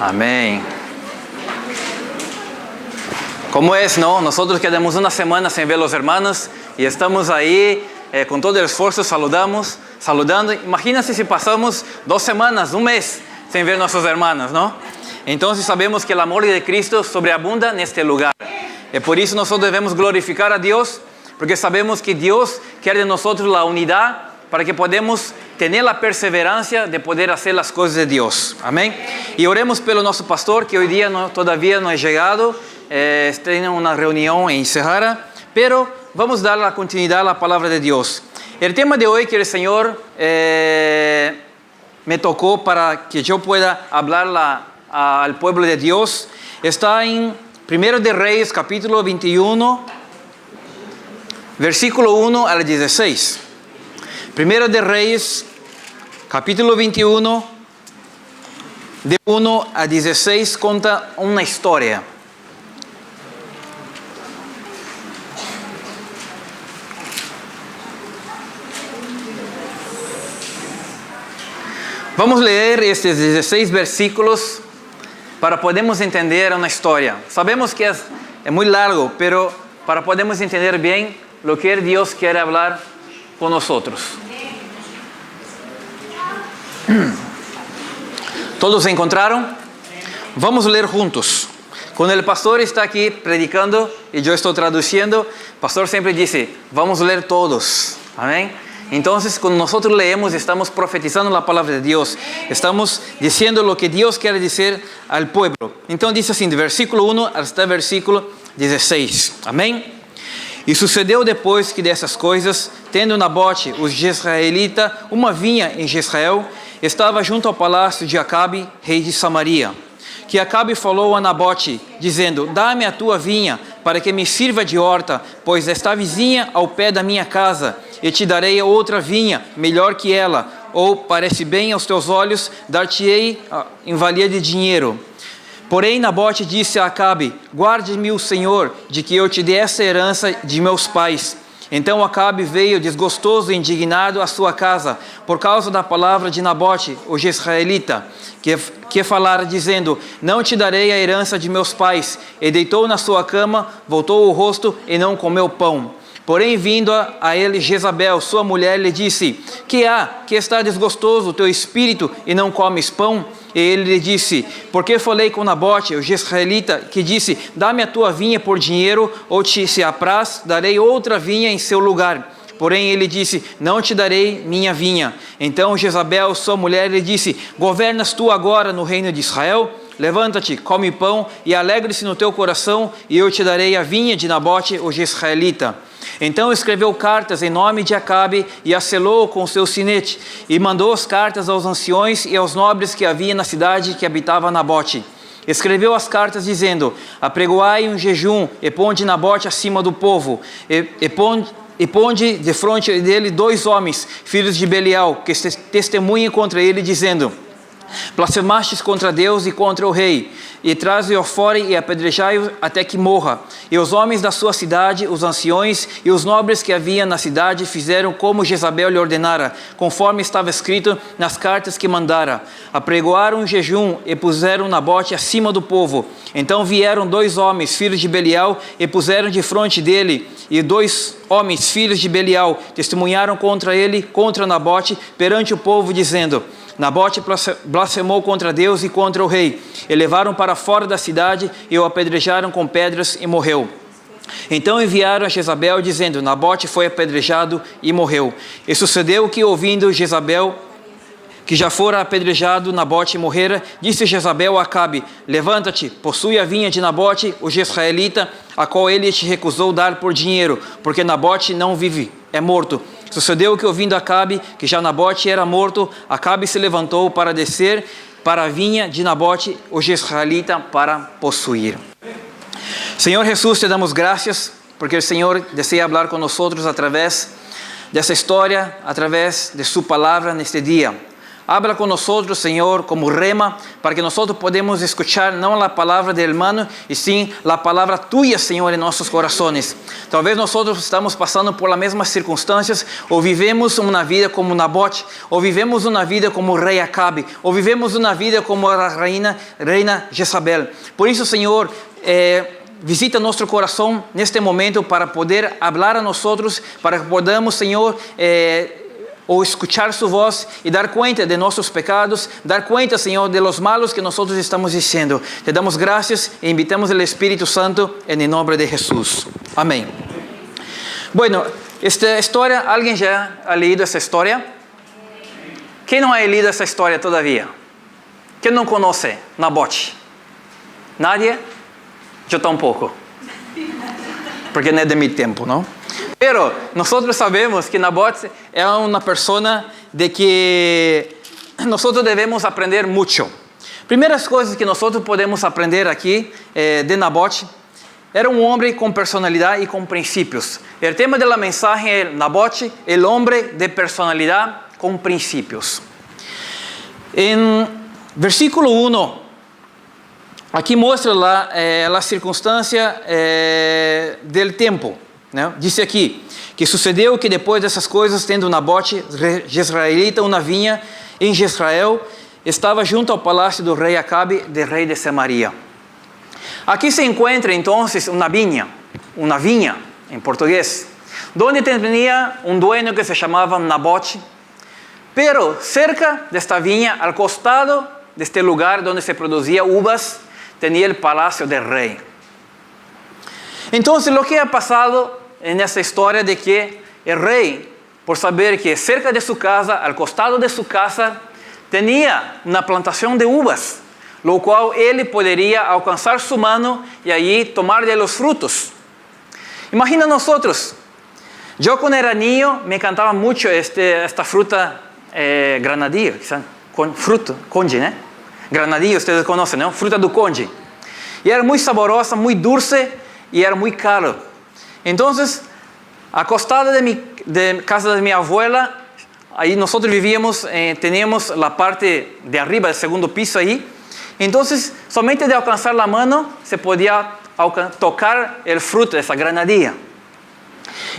Amén. Como es, ¿no? Nosotros quedamos una semana sin ver a los hermanos y estamos ahí con todo el esfuerzo saludando. Imagínense si pasamos 2 semanas, un mes sin ver a nuestros hermanos, ¿no? Entonces sabemos que el amor de Cristo sobreabunda en este lugar. Y por eso nosotros debemos glorificar a Dios, porque sabemos que Dios quiere de nosotros la unidad para que podamos tener la perseverancia de poder hacer las cosas de Dios. Amén. Y oremos pelo nuestro pastor, que hoy día todavía no ha llegado. Está en una reunión en Sahara, pero vamos a dar la continuidad a la palabra de Dios. El tema de hoy que el Señor me tocó para que yo pueda hablar al pueblo de Dios está en 1 de Reyes, capítulo 21, versículo 1 al 16. 1 de Reyes, capítulo 21, de 1 a 16, conta una historia. Vamos a leer estes 16 versículos para podermos entender una historia. Sabemos que es muy largo, pero para podermos entender bien lo que Dios quiere hablar con nosotros. ¿Todos se encontraron? Vamos a leer juntos. Cuando el pastor está aquí predicando y yo estoy traduciendo, el pastor siempre dice, vamos a leer todos. Amén. Entonces, cuando nosotros leemos, estamos profetizando la palabra de Dios. Estamos diciendo lo que Dios quiere decir al pueblo. Entonces dice así, de versículo 1 hasta versículo 16. Amém? E sucedeu depois que dessas coisas, tendo Nabote, os jezreelitas, uma vinha em Jezreel, estava junto ao palácio de Acabe, rei de Samaria. Que Acabe falou a Nabote, dizendo, dá-me a tua vinha, para que me sirva de horta, pois está vizinha ao pé da minha casa, e te darei outra vinha, melhor que ela, ou parece bem aos teus olhos, dar-te-ei em valia de dinheiro. Porém Nabote disse a Acabe, guarde-me o Senhor, de que eu te dê essa herança de meus pais. Então Acabe veio desgostoso e indignado à sua casa, por causa da palavra de Nabote, o jezreelita, que falara dizendo, não te darei a herança de meus pais. E deitou na sua cama, voltou o rosto e não comeu pão. Porém, vindo a ele Jezabel, sua mulher, lhe disse, que há, que está desgostoso o teu espírito e não comes pão? E ele lhe disse, porque falei com Nabote, o jezreelita, que disse, dá-me a tua vinha por dinheiro, ou se apraz, darei outra vinha em seu lugar. Porém ele disse, não te darei minha vinha. Então Jezabel, sua mulher, lhe disse, governas tu agora no reino de Israel? Levanta-te, come pão e alegre-se no teu coração, e eu te darei a vinha de Nabote, o jezreelita. Então escreveu cartas em nome de Acabe e a selou com seu sinete, e mandou as cartas aos anciões e aos nobres que havia na cidade que habitava Nabote. Escreveu as cartas dizendo, apregoai um jejum e ponde Nabote acima do povo, e ponde de frente dele 2 homens, filhos de Belial, que testemunhem contra ele, dizendo, blasfemastes contra Deus e contra o rei, e traze-o fora e apedrejai-o até que morra. E os homens da sua cidade, os anciões e os nobres que havia na cidade, fizeram como Jezabel lhe ordenara, conforme estava escrito nas cartas que mandara. Apregoaram um jejum e puseram Nabote acima do povo. Então vieram 2 homens, filhos de Belial, e puseram de frente dele, e 2 homens, filhos de Belial, testemunharam contra ele, contra Nabote, perante o povo, dizendo, Nabote blasfemou contra Deus e contra o rei, e levaram para fora da cidade e o apedrejaram com pedras e morreu. Então enviaram a Jezabel dizendo, Nabote foi apedrejado e morreu. E sucedeu que, ouvindo Jezabel que já fora apedrejado Nabote e morrera, disse Jezabel a Acabe, levanta-te, possui a vinha de Nabote, o jezreelita, a qual ele te recusou dar por dinheiro, porque Nabote não vive, é morto. Sucedeu que, ouvindo Acabe que já Nabote era morto, Acabe se levantou para descer para a vinha de Nabote, o jezreelita, para possuir. Senhor Jesus, te damos graças, porque o Senhor deseja falar conosco através dessa história, através de sua palavra neste dia. Habla con nosotros, Señor, como rema, para que nosotros podamos escuchar no la palabra del hermano, y sí la palabra tuya, Señor, en nuestros corazones. Tal vez nosotros estamos pasando por las mismas circunstancias, o vivemos una vida como Nabote, o vivemos una vida como el rey Acabe, o vivemos una vida como la reina Jezabel. Por eso, Señor, visita nuestro corazón en este momento para poder hablar a nosotros, para que podamos, Señor, o escuchar su voz y dar cuenta de nuestros pecados, dar cuenta, Señor, de los malos que nosotros estamos diciendo. Te damos gracias e invitamos al Espíritu Santo en el nombre de Jesús. Amén. Bueno, esta historia, ¿alguien ya ha leído esa historia? ¿Quién no ha leído esa historia todavía? ¿Quién no conoce Nabote? ¿Nadie? Yo tampoco. Porque no es de mi tiempo, ¿no? Pero nosotros sabemos que Nabote es una persona de que nosotros debemos aprender mucho. Primeras cosas que nosotros podemos aprender aquí de Nabote: era un hombre con personalidad y con principios. El tema de la mensaje es Nabote, el hombre de personalidad con principios. En versículo 1, aquí muestra la circunstancia del tiempo, ¿no? Dice aquí que sucedeu que depois dessas coisas, tendo Nabote, jezreelita, uma vinha em Jezreel, estava junto ao palácio do rei Acabe, del rei de Samaria. Aqui se encontra então uma vinha em português, onde tinha um dueño que se chamava Nabote, pero cerca desta vinha, al costado deste lugar onde se produzia uvas, tinha o palácio del rei. Então, o que ha passado nessa história de que o rei, por saber que cerca de sua casa, al costado de sua casa, tinha uma plantação de uvas, lo qual ele poderia alcançar sua mano e aí tomar de los frutos. Imagina nosotros, eu quando era niño me encantava muito esta fruta granadillo, conde, né? Granadillo, vocês conhecem, não? Fruta do conde. E era muito saborosa, muito dulce e era muito caro. Então, acostada de casa de minha abuela, aí nós vivíamos, teníamos a parte de arriba, do segundo piso aí. Então, somente de alcançar a mão, se podia tocar o fruto dessa granadilla.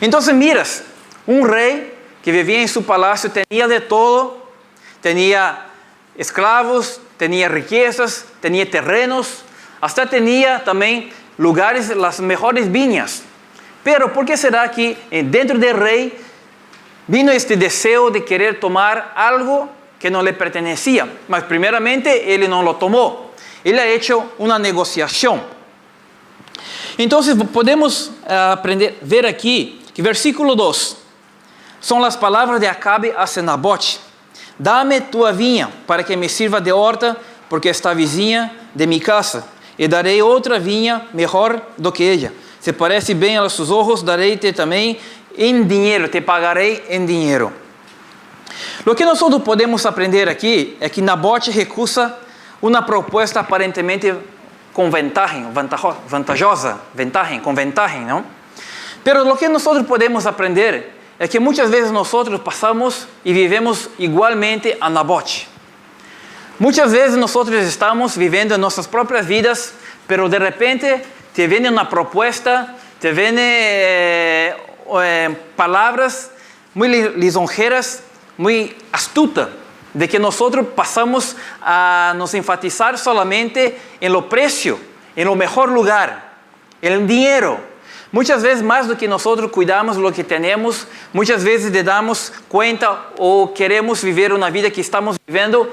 Então, miras, rei que vivia em seu palácio, tinha de todo, tinha escravos, tinha riquezas, tinha terrenos, hasta tinha também lugares, as melhores vinhas. Pero, ¿por qué será que dentro del rey vino este deseo de querer tomar algo que no le pertenecía? Mas primeramente, él no lo tomó. Él ha hecho una negociación. Entonces, podemos ver aquí que versículo 2 son las palabras de Acabe hacia Nabote. Dame tua vinha para que me sirva de horta, porque está vizinha de mi casa, y daré otra vinha mejor do que ella. Se parece bem a seus olhos, darei-te também em dinheiro, te pagarei em dinheiro. O que nós podemos aprender aqui é que Nabote recusa uma proposta aparentemente com vantajosa, com vantagem, não? Pero o que nós podemos aprender é que muitas vezes nós passamos e vivemos igualmente a Nabote. Muitas vezes nós estamos vivendo nossas próprias vidas, pero de repente te viene una propuesta, te viene palabras muy lisonjeras, muy astutas, de que nosotros pasamos a nos enfatizar solamente en lo precio, en lo mejor lugar, en el dinero. Muchas veces más do que nosotros cuidamos lo que tenemos, muchas veces le damos cuenta o queremos vivir una vida que estamos viviendo,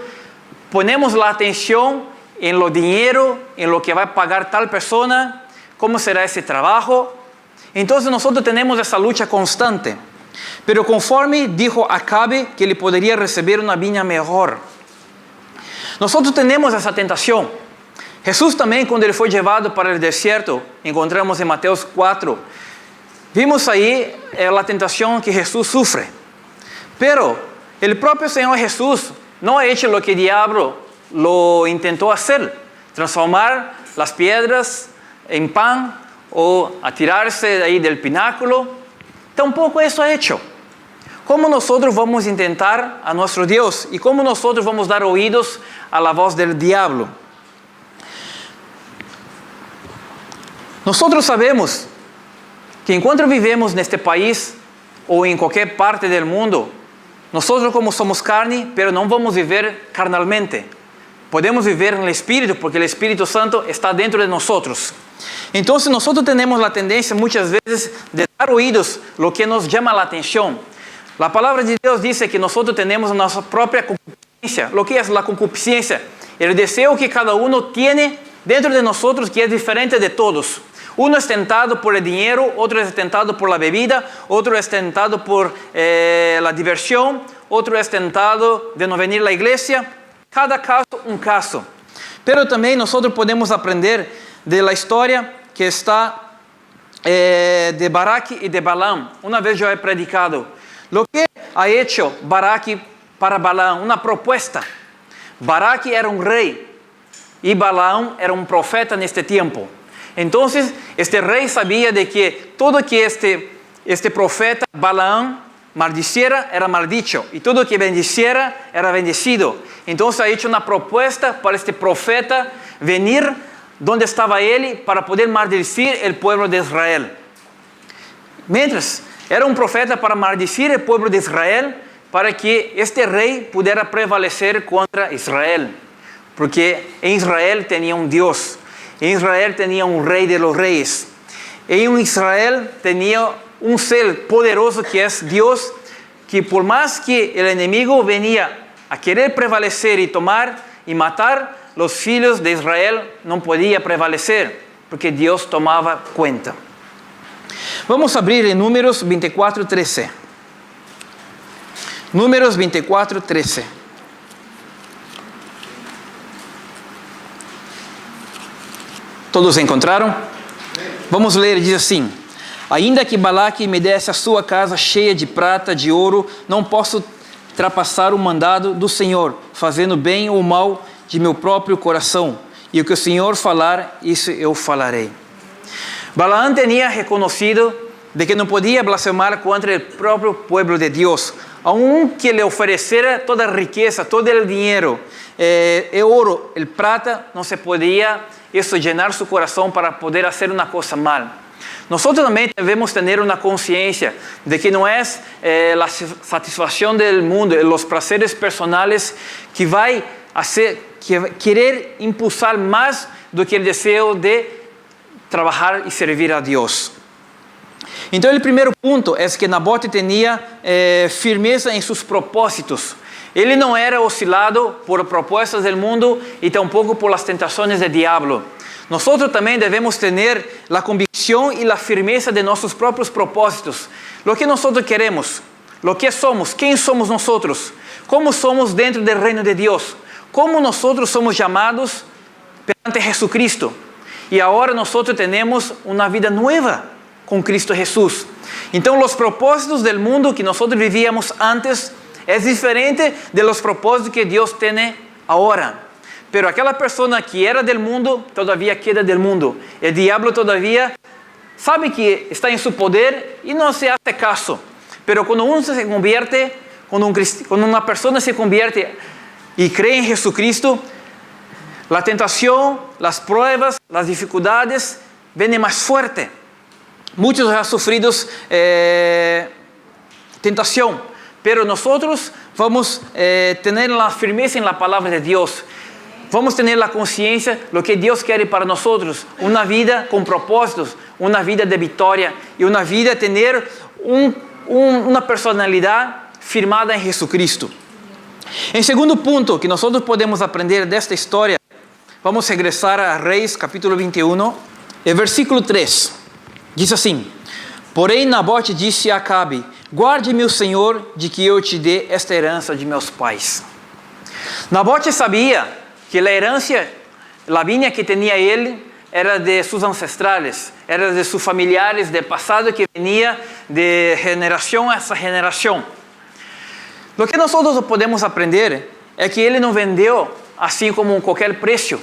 ponemos la atención en lo dinero, en lo que va a pagar tal persona, cómo será ese trabajo. Entonces nosotros tenemos esa lucha constante. Pero conforme dijo Acabe que ele poderia receber uma vinha mejor, nosotros tenemos essa tentação. Jesús também, quando ele foi levado para o deserto, encontramos em Mateus 4, vimos aí a tentação que Jesus sufre. Pero el próprio Senhor Jesús não ha hecho lo que o diablo lo intentó hacer, transformar las piedras en pan o a tirarse de ahí del pináculo. Tampoco eso ha hecho. ¿Cómo nosotros vamos a tentar a nuestro Dios? ¿Y cómo nosotros vamos a dar oídos a la voz del diablo? Nosotros sabemos que enquanto vivemos en este país o en cualquier parte del mundo, nosotros como somos carne, pero no vamos a vivir carnalmente. Podemos vivir en el Espíritu porque el Espíritu Santo está dentro de nosotros. Entonces nosotros tenemos la tendencia muchas veces de dar oídos a lo que nos llama la atención. La palabra de Dios dice que nosotros tenemos nuestra propia concupiscencia. ¿Lo que es la concupiscencia? El deseo que cada uno tiene dentro de nosotros que es diferente de todos. Uno es tentado por el dinero, otro es tentado por la bebida, otro es tentado por la diversión, otro es tentado de no venir a la iglesia. Cada caso un caso. Pero también nosotros podemos aprender de la historia que está de Baraque y de Balaam. Una vez yo he predicado. Lo que ha hecho Baraque para Balaam, una propuesta. Baraque era un rey y Balaam era un profeta en este tiempo. Entonces, este rey sabía de que todo que este profeta Balaam maldiciera era maldicho y todo que bendiciera era bendecido. Entonces ha hecho una propuesta para este profeta venir donde estaba él para poder maldecir el pueblo de Israel. Mientras era un profeta para maldecir el pueblo de Israel para que este rey pudiera prevalecer contra Israel. Porque en Israel tenía un Dios. En Israel tenía un rey de los reyes. En Israel tenía un ser poderoso que es Dios, que por más que el enemigo venía a querer prevalecer y tomar y matar, los hijos de Israel no podía prevalecer, porque Dios tomaba cuenta. Vamos a abrir en Números 24:13. Números 24:13. Todos encontraram? Vamos ler, diz assim: ainda que Balaque me desse a sua casa cheia de prata, de ouro, não posso trapassar o mandado do Senhor, fazendo bem ou mal de meu próprio coração. E o que o Senhor falar, isso eu falarei. Balaam tinha reconhecido de que não podia blasfemar contra o próprio pueblo de Deus, aunque le ofereciera toda a riqueza, todo o dinheiro, o ouro, o prata, não se podia isso llenar su corazón para poder hacer una cosa mal. Nosotros también debemos tener una conciencia de que no es la satisfacción del mundo, los placeres personales que va a hacer, que querer impulsar más do que el deseo de trabajar y servir a Dios. Entonces el primer punto es que Nabote tenía firmeza en sus propósitos. Ele não era oscilado por propuestas del mundo y tampoco por las tentaciones del diablo. Nosotros también debemos tener la convicción y la firmeza de nuestros propios propósitos. Lo que nosotros queremos, lo que somos, quién somos nosotros, cómo somos dentro del reino de Dios, cómo nosotros somos llamados perante Jesucristo. Y ahora nosotros tenemos una vida nueva con Cristo Jesús. Entonces los propósitos del mundo que nosotros vivíamos antes es diferente de los propósitos que Dios tiene ahora. Pero aquella persona que era del mundo, todavía queda del mundo. El diablo todavía sabe que está en su poder y no se hace caso. Pero cuando uno se convierte, cuando una persona se convierte y cree en Jesucristo, la tentación, las pruebas, las dificultades vienen más fuerte. Muchos han sufrido tentación. Pero nosotros vamos a tener la firmeza en la palabra de Dios. Vamos a tener la conciencia de lo que Dios quiere para nosotros. Una vida con propósitos, una vida de victoria y una vida tener una personalidad firmada en Jesucristo. En segundo punto que nosotros podemos aprender de esta historia, vamos a regresar a Reis capítulo 21, el versículo 3. Dice así: porém Nabote disse a Acabe: guarde-me o Senhor de que eu te dê esta herança de meus pais. Nabote sabia que a herança, a vinha que tinha ele, era de seus ancestrales, era de seus familiares, de passado que vinha de geração a essa geração. O que nós podemos aprender é que ele não vendeu assim como qualquer preço.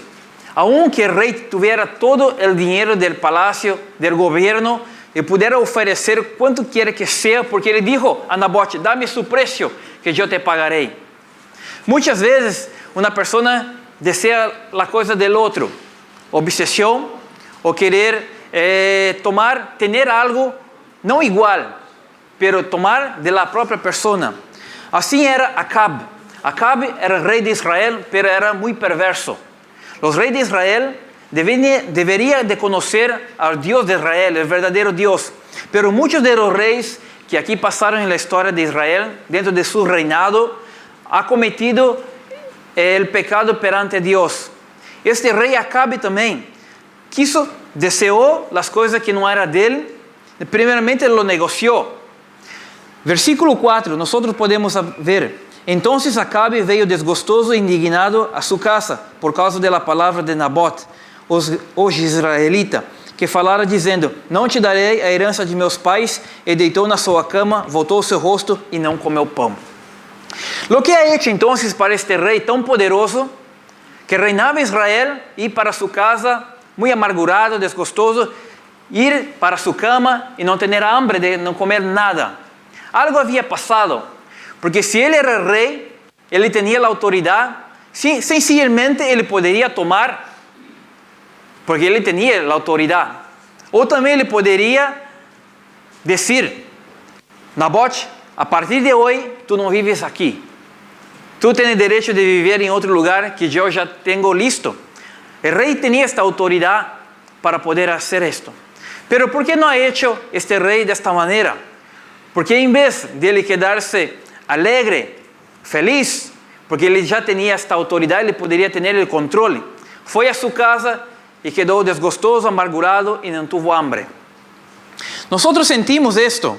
Aunque o rei tivera todo o dinheiro do palácio, do governo, y pudiera ofrecer cuanto quiera que sea, porque le dijo a Nabote, dame su precio que yo te pagaré. Muchas veces una persona desea la cosa del otro, obsesión o querer tener algo no igual, pero tomar de la propia persona. Así era Acab. Acab era rey de Israel, pero era muy perverso. Los reyes de Israel deberían de conocer al Dios de Israel, el verdadero Dios. Pero muchos de los reyes que aquí pasaron en la historia de Israel, dentro de su reinado, han cometido el pecado perante Dios. Este rey Acabe también deseó las cosas que no eran de él. Primeramente lo negoció. Versículo 4, nosotros podemos ver. Entonces Acabe veio desgostoso e indignado a su casa por causa de la palabra de Nabote, o israelita, que falara dizendo, não te darei a herança de meus pais, e deitou na sua cama, voltou o seu rosto e não comeu pão. Lo que ha hecho entonces para este rey tan poderoso, que reinaba Israel, ir para su casa muy amargurado, desgostoso, ir para su cama y no tener hambre de no comer nada. Algo había pasado. Porque si él era rey, él tenía la autoridad, sencillamente él podría tomar, porque él tenía la autoridad. O también le podría decir, Nabote, a partir de hoy tú no vives aquí. Tú tienes derecho de vivir en otro lugar que yo ya tengo listo. El rey tenía esta autoridad para poder hacer esto. Pero ¿por qué no ha hecho este rey de esta manera? Porque en vez de él quedarse alegre, feliz, porque él ya tenía esta autoridad, él podría tener el control. Fue a su casa y quedó desgostoso, amargurado y no tuvo hambre. Nosotros sentimos esto.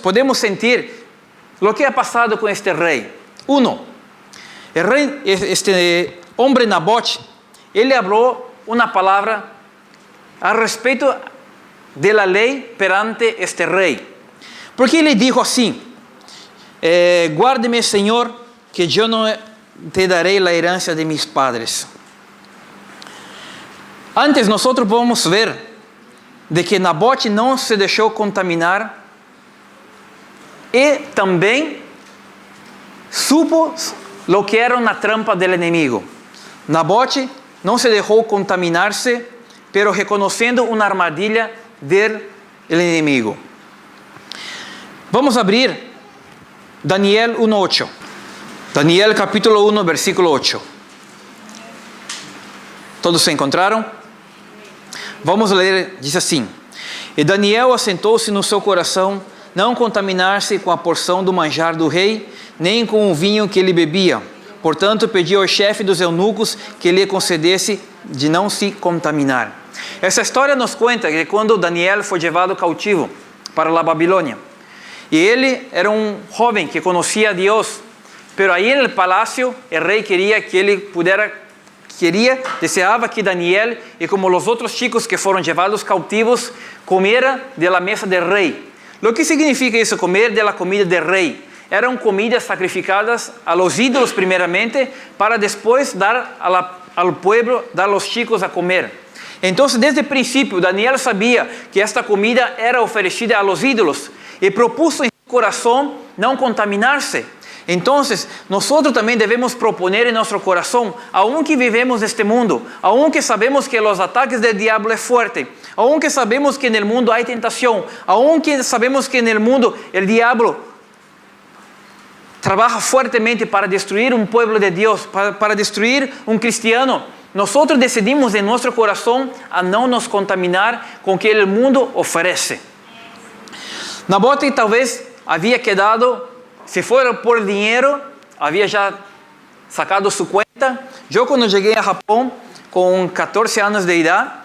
Podemos sentir lo que ha pasado con este rey. Uno, el rey, este hombre Nabote, él le habló una palabra al respecto de la ley perante este rey. Porque él le dijo así, guárdeme, Señor, que yo no te daré la herencia de mis padres. Antes nosotros podemos ver de que Nabote no se dejó contaminar y también supo lo que era una trampa del enemigo. Nabote no se dejó contaminarse, pero reconociendo una armadilla del enemigo. Vamos a abrir Daniel 1:8. Daniel capítulo 1, versículo 8. ¿Todos se encontraram? Vamos ler, diz assim. E Daniel assentou-se no seu coração, não contaminar-se com a porção do manjar do rei, nem com o vinho que ele bebia. Portanto, pediu ao chefe dos eunucos que lhe concedesse de não se contaminar. Essa história nos conta que quando Daniel foi levado cautivo para a Babilônia, y él era un joven que conocía a Dios, pero ahí en el palacio el rey quería que él deseaba que Daniel y como los otros chicos que fueron llevados cautivos comiera de la mesa del rey. Lo que significa eso, comer de la comida del rey? Eran comidas sacrificadas a los ídolos primeramente para después dar al pueblo, dar a los chicos a comer. Entonces desde el principio Daniel sabía que esta comida era ofrecida a los ídolos y propuso en su corazón no contaminarse. Entonces, nosotros también debemos proponer en nuestro corazón, aunque vivemos en este mundo, aunque sabemos que los ataques del diablo es fuerte, aunque sabemos que en el mundo hay tentación, aunque sabemos que en el mundo el diablo trabaja fuertemente para destruir un pueblo de Dios, para destruir un cristiano, nosotros decidimos en nuestro corazón a no nos contaminar con lo que el mundo ofrece. Nabote talvez había quedado, si fuera por dinero, había ya sacado su cuenta. Yo cuando llegué a Japón con 14 años de edad,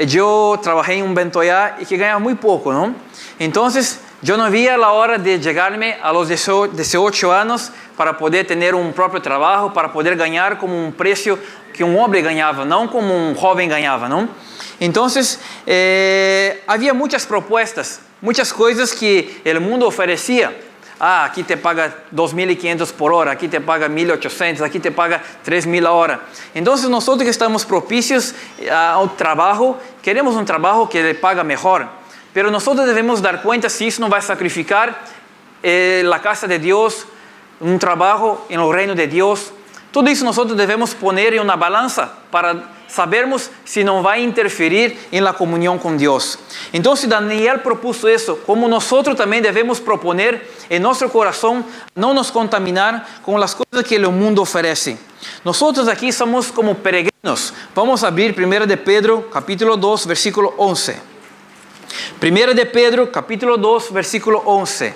yo trabajé en un Bentoyá y que ganaba muy poco, ¿no? Entonces yo no veía la hora de llegarme a los 18 años para poder tener un propio trabajo, para poder ganar como un precio que un hombre ganaba, no como un joven ganaba, ¿no? Entonces había muchas propuestas, muchas cosas que el mundo ofrecía. Aquí te paga 2.500 por hora, aquí te paga 1.800, aquí te paga 3.000 a hora. Entonces nosotros que estamos propicios al trabajo, queremos un trabajo que le paga mejor. pero nosotros debemos dar cuenta si eso no va a sacrificar la casa de Dios, un trabajo en el reino de Dios. Todo isso nosotros debemos poner en una balanza para sabermos si no va a interferir en la comunión con Dios. Entonces Daniel propuso eso, como nosotros también debemos proponer en nuestro corazón no nos contaminar con las cosas que el mundo ofrece. Nosotros aquí somos como peregrinos. Vamos a abrir 1 de Pedro, capítulo 2, versículo 11. 1 de Pedro, capítulo 2, versículo 11.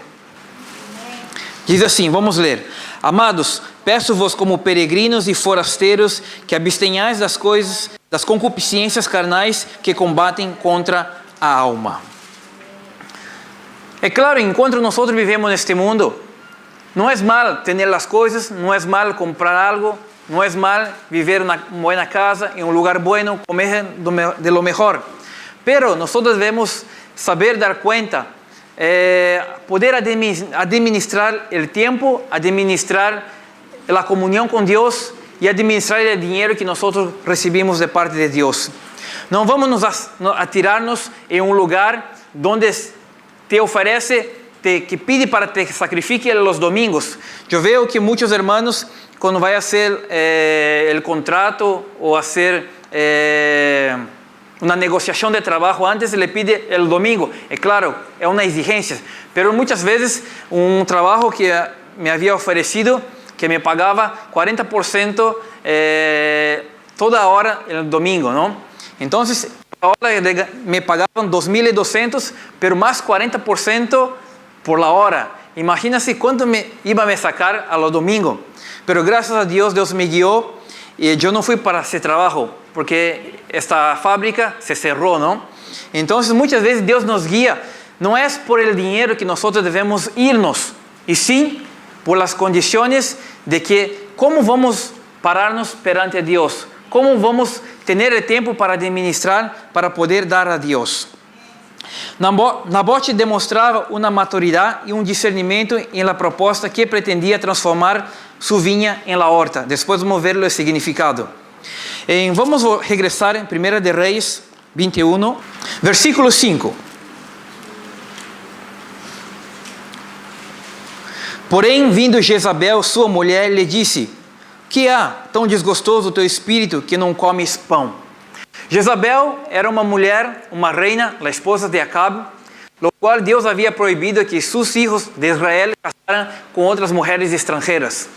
Diz assim, vamos ler. Amados, peço-vos como peregrinos e forasteiros que abstenhais das coisas, das concupiscências carnais que combatem contra a alma. É claro, enquanto nós vivemos neste mundo, não é mal ter as coisas, não é mal comprar algo, não é mal viver em uma boa casa, em um lugar bueno, comer de lo mejor. Pero nós devemos saber dar conta, poder administrar o tempo, administrar a comunhão com Deus e administrar o dinheiro que nós recebemos de parte de Deus. Não vamos nos atirar-nos em um lugar onde te oferece, que pide para te sacrifique os domingos. Eu vejo que muitos irmãos, quando vai fazer o contrato ou fazer uma negociação de trabalho, antes le pide o domingo. É claro, é uma exigência, mas muitas vezes um trabalho que me havia oferecido, que me pagava 40% toda hora no domingo, não? Então, ahora me pagavam 2.200, pero mais 40% por la hora. Imagina-se quanto iba a me sacar a lo domingo. Pero graças a Deus, Deus me guiou e eu não fui para esse trabalho, porque esta fábrica se cerrou, não? Então, muitas vezes Deus nos guia. Não é por el dinheiro que nós devemos irnos, e sim por las condições de que como vamos parar-nos perante a Deus, como vamos ter o tempo para administrar, para poder dar a Deus. Nabote demonstrava uma maturidade e um discernimento em la proposta que pretendia transformar sua vinha em la horta. Depois vamos ver o significado. Vamos regressar em 1 de Reis 21, versículo 5. Porém, vindo Jezabel, sua mulher, lhe disse: que há tão desgostoso o teu espírito que não comes pão? Jezabel era uma mulher, uma reina, a esposa de Acabe, lo qual Deus havia proibido que seus filhos de Israel casaram com outras mulheres estrangeiras.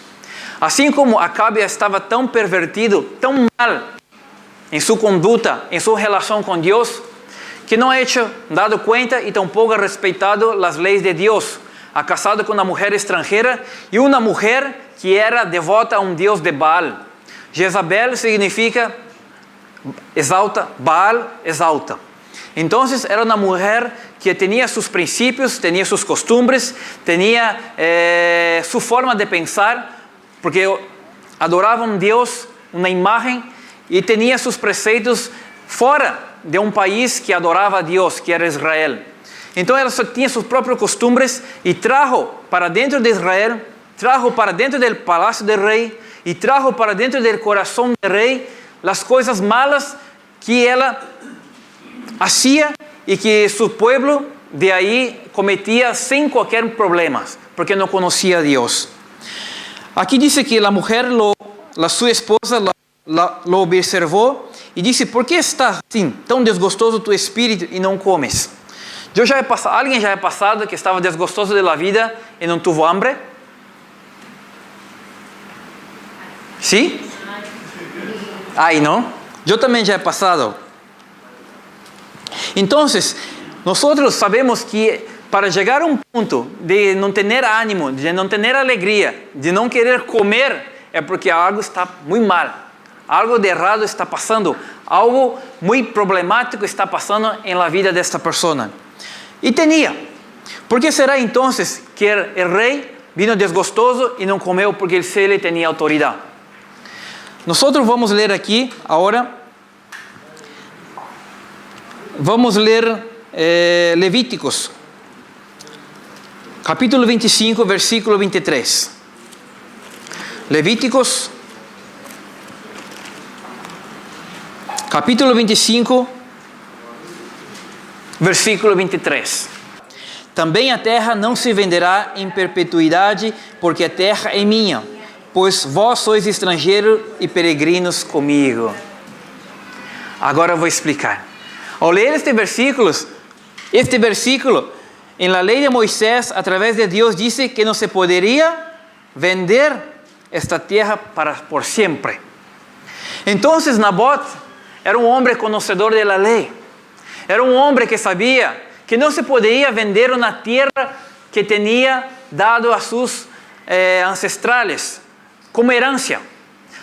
Assim como Acabe estava tão pervertido, tão mal em sua conduta, em sua relação com Deus, que não é dado conta e tampouco respeitado as leis de Deus. Ha casado com uma mulher estrangeira e uma mulher que era devota a um deus de Baal. Jezabel significa exalta, Baal exalta. Então, era uma mulher que tinha seus princípios, tinha suas costumbres, tinha sua forma de pensar, porque adorava um Deus, uma imagem, e tinha seus preceitos fora de um país que adorava a Deus, que era Israel. Então ela só tinha seus próprios costumes e trajo para dentro de Israel, trajo para dentro do palácio do rei e trajo para dentro do coração do rei as coisas malas que ela fazia e que seu povo de aí cometia sem qualquer problema, porque não conhecia a Deus. Aqui diz que a mulher, sua esposa, lo observou e disse: por que está assim, tão desgostoso tu espírito e não comes? Alguém já é passado que estava desgostoso da vida e não teve hambre? Sim? Aí não? Eu também já é passado. Então, nós sabemos que para chegar a um ponto de não ter ânimo, de não ter alegria, de não querer comer, é porque algo está muito mal. Algo de errado está passando. Algo muito problemático está passando na vida desta pessoa. E tinha. Por que será então que o rei vino desgostoso e não comeu porque ele tinha autoridade? Nós vamos ler aqui, agora, vamos ler Levíticos, capítulo 25, versículo 23. Levíticos, capítulo 25, Versículo 23. Também a terra não se venderá em perpetuidade, porque a terra é minha, pois vós sois estrangeiros e peregrinos comigo. Agora eu vou explicar. Ao ler este versículo, em la lei de Moisés, através de Deus, disse que não se poderia vender esta terra por sempre. Então, Nabot era um homem conhecedor da lei. Era um homem que sabia que não se poderia vender uma terra que tinha dado a seus ancestrales como herança.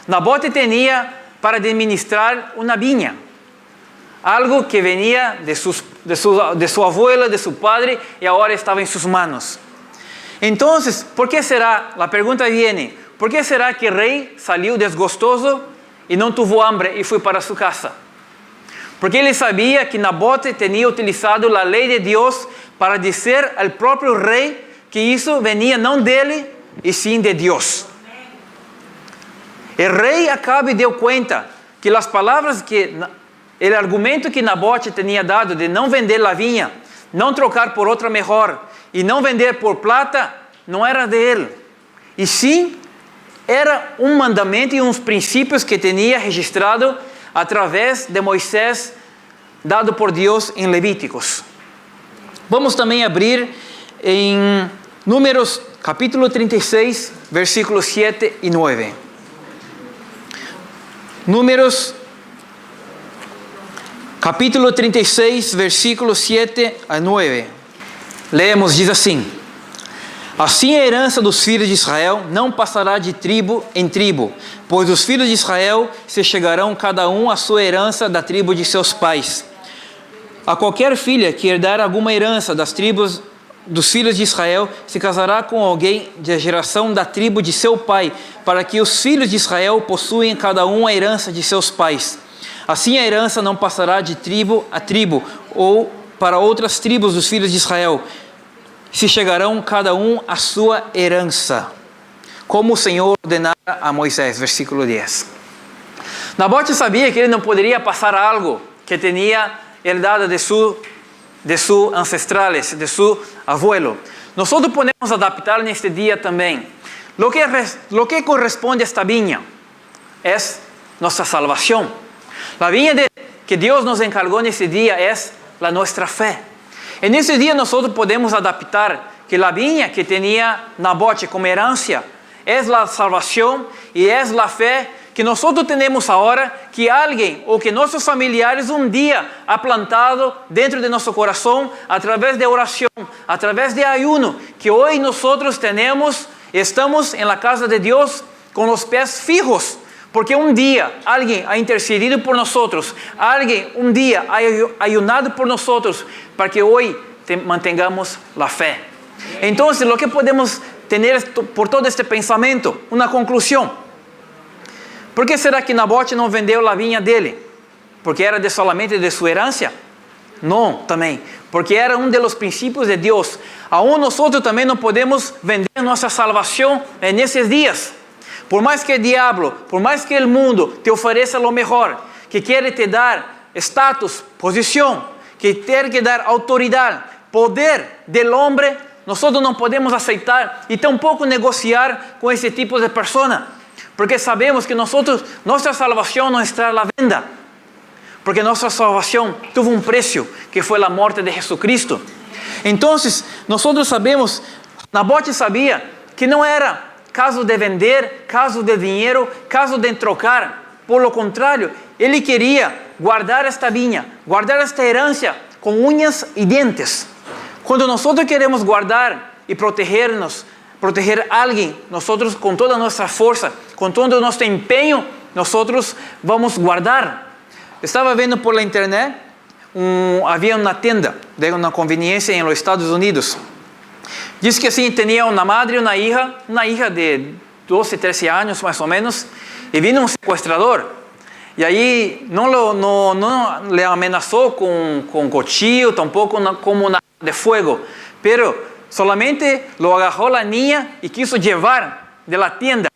Nabote tinha para administrar uma vinha, algo que venia de su abuela, de su padre, e agora estava em suas manos. Então, por que será? A pergunta vem: por que será que o rei saiu desgostoso e não teve hambre e foi para sua casa? Porque ele sabia que Nabote tinha utilizado a lei de Deus para dizer ao próprio rei que isso venia não dele, e sim de Deus. O rei Acabe deu conta que as palavras o argumento que Nabote tinha dado de não vender a vinha, não trocar por outra melhor e não vender por plata, não era dele. E sim, era um mandamento e uns princípios que tinha registrado através de Moisés, dado por Deus em Levíticos. Vamos também abrir em Números capítulo 36, versículos 7 e 9. Números capítulo 36, versículos 7 a 9. Lemos, diz assim: Assim a herança dos filhos de Israel não passará de tribo em tribo, pois os filhos de Israel se chegarão cada um à sua herança da tribo de seus pais. A qualquer filha que herdar alguma herança das tribos dos filhos de Israel, se casará com alguém da geração da tribo de seu pai, para que os filhos de Israel possuem cada um a herança de seus pais. Assim a herança não passará de tribo a tribo, ou para outras tribos dos filhos de Israel, se chegarão cada um à sua herança, como o Senhor ordenara a Moisés. Versículo 10. Nabote sabia que ele não poderia passar algo que tinha herdado de sus ancestrales, de su abuelo. Nosotros podemos adaptar neste dia também. Lo que corresponde a esta viña es nuestra salvación. La viña que Dios nos encargó nesse dia es la nuestra fe. En ese día nosotros podemos adaptar que la viña que tenía Nabote como herencia es la salvación y es la fe que nosotros tenemos ahora, que alguien o que nuestros familiares un día ha plantado dentro de nuestro corazón a través de oración, a través de ayuno, que hoy nosotros estamos en la casa de Dios con los pies fijos, porque un día alguien ha intercedido por nosotros, alguien un día ha ayunado por nosotros, para que hoy mantengamos la fe. Entonces, lo que podemos tener por todo este pensamiento, una conclusión. ¿Por que será que Nabote não vendeu a vinha dele? Porque era solamente de sua herança? Não, também. Porque era um dos princípios de Deus. Aún nós também não podemos vender nossa salvação nesses dias. Por mais que o diabo, por mais que o mundo te ofereça o melhor, que quer te dar status, posição, que quer te dar autoridade, poder do homem, nós não podemos aceitar e tampouco negociar com esse tipo de pessoa. Porque sabemos que nuestra salvación no está a la venda. Porque nuestra salvación tuvo un precio, que fue la muerte de Jesucristo. Entonces, nosotros sabemos, Nabote sabía que no era caso de vender, caso de dinero, caso de trocar. Por lo contrario, él quería guardar esta viña, guardar esta herencia con uñas y dientes. Cuando nosotros queremos guardar y proteger a alguien, nosotros con toda nuestra fuerza, con todo nuestro empeño, nosotros vamos a guardar. Estaba viendo por la internet, había una tienda de una conveniencia en los Estados Unidos. Dice que así tenía una madre y una hija de 12, 13 años más o menos, y vino un secuestrador. Y ahí no le amenazó con cuchillo, tampoco como una de fuego, pero solamente lo agarró la niña y quiso llevar de la tienda.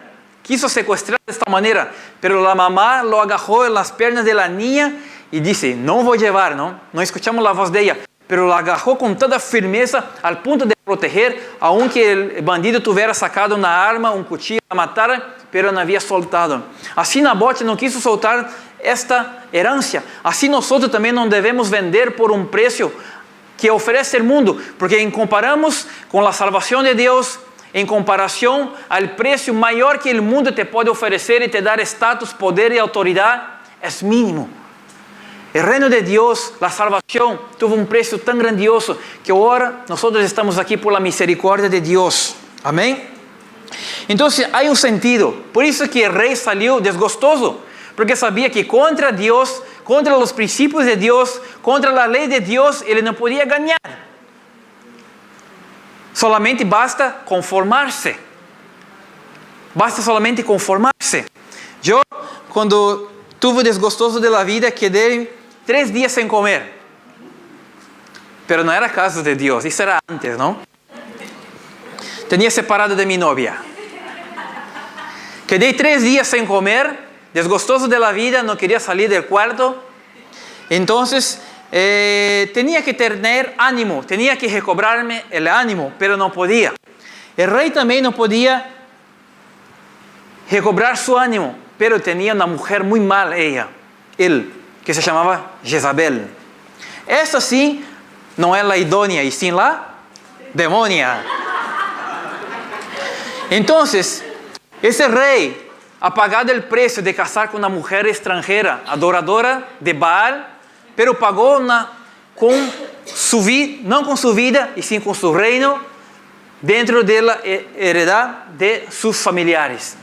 Quiso secuestrar de esta manera. Pero la mamá lo agarró en las piernas de la niña y dice, no voy a llevar, ¿no? No escuchamos la voz de ella. pero la agarró con toda firmeza al punto de proteger, aunque el bandido tuviera sacado una arma, un cuchillo a matar, pero no había soltado. Así Nabote no quiso soltar esta herencia. Así nosotros también no debemos vender por un precio que ofrece el mundo, porque en comparamos con la salvación de Dios, en comparación al precio mayor que el mundo te puede ofrecer y te dar estatus, poder y autoridad, es mínimo. El reino de Dios, la salvación, tuvo un precio tan grandioso que ahora nosotros estamos aquí por la misericordia de Dios. Amén. Entonces hay un sentido. Por eso que el rey salió desgostoso, porque sabía que contra Dios, contra los principios de Dios, contra la ley de Dios, él no podía ganar. Solamente basta conformarse. Basta solamente conformarse. Yo, cuando estuve desgostoso de la vida, quedé 3 días sin comer. Pero no era caso de Dios, eso era antes, ¿no? Tenía separado de mi novia. Quedé 3 días sin comer, desgostoso de la vida, no quería salir del cuarto. Entonces, tenía que tener ánimo, tenía que recobrarme el ánimo, pero no podía. El rey también no podía recobrar su ánimo, pero tenía una mujer muy mal, él, que se llamaba Jezabel. Esta sí no es la idónea, y sin la demonia. Entonces, ese rey ha pagado el precio de casar con una mujer extranjera, adoradora de Baal, pero pagó con su vida, no con su vida, y sí con su reino, dentro de la heredad de sus familiares.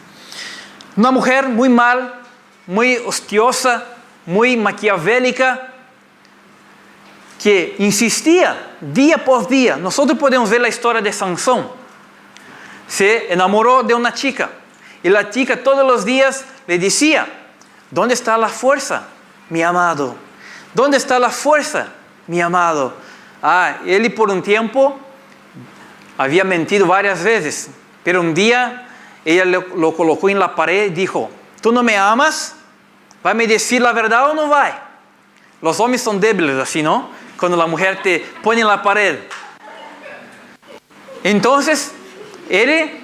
Una mujer muy mal, muy hostiosa, muy maquiavélica, que insistía día por día. Nosotros podemos ver la historia de Sansón. Se enamoró de una chica y la chica todos los días le decía: ¿dónde está la fuerza, mi amado? ¿Dónde está la fuerza, mi amado? Él por un tiempo había mentido varias veces, pero un día ella lo colocó en la pared y dijo: ¿tú no me amas? ¿Va a me decir la verdad o no va? Los hombres son débiles así, ¿no? Cuando la mujer te pone en la pared. Entonces, él